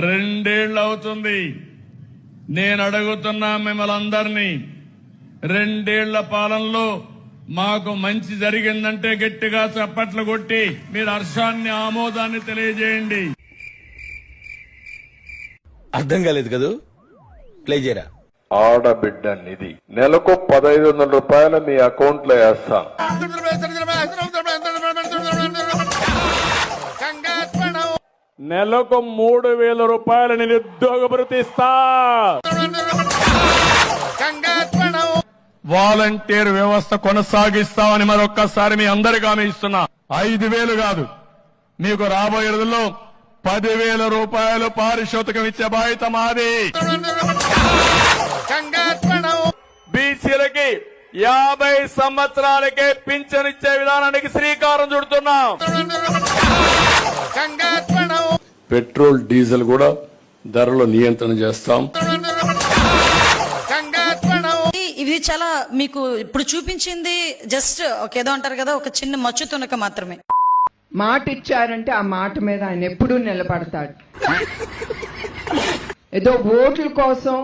2 ఏళ్లు అవుతుంది. నేను అడుగుతున్నా మిమ్మల్ని అందరినీ, 2 ఏళ్ల పాలనలో మాకు మంచి జరిగిందంటే గట్టిగా చప్పట్లు కొట్టి మీరు హర్షాన్ని, ఆమోదాన్ని తెలియజేయండి. అర్థం కాలేదు కదూ? ప్లే చేయరా. ఆడబిడ్డ నిధి నెలకు 1500 రూపాయలు మీ అకౌంట్ లో వేస్తాం. నెలకు 3000 రూపాయలు నిరుద్యోగ భృతి ఇస్తా. వాలంటీర్ వ్యవస్థ కొనసాగిస్తామని మరొక్కసారి మీ అందరికీ హామీ ఇస్తున్నా. 5000 కాదు, మీకు రాబోయే రోజుల్లో 10,000 రూపాయలు పారితోషికం ఇచ్చే బాధ్యత మాది. బీసీలకి 50 సంవత్సరాలకే పింఛన్ ఇచ్చే విధానానికి శ్రీకారం చుడుతున్నాం. పెట్రోల్, డీజిల్ కూడా ధరలో నియంత్రణ చేస్తాం. ఇది చాలా మీకు ఇప్పుడు చూపించింది జస్ట్ ఏదో అంటారు కదా, ఒక చిన్న మచ్చు తునక మాత్రమే. మాట ఇచ్చారంటే ఆ మాట మీద ఆయన ఎప్పుడూ నిలబడతాడు. ఏదో ఓట్ల కోసం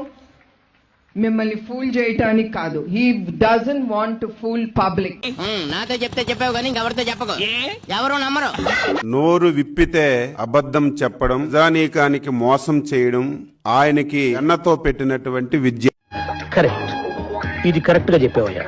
మిమ్మల్ని ఫూల్ చేయటానికి కాదు. He doesn't want to fool public. నాతో చెప్తే చెప్పావు కానీ ఇంకెవరితో చెప్పకు, ఎవరు నమ్మరు. నోరు విప్పితే అబద్ధం చెప్పడం, ప్రజానీకానికి మోసం చేయడం ఆయనకి అన్నతో పెట్టినటువంటి విద్య. కరెక్ట్, ఇది కరెక్ట్ గా చెప్పావయ్యా.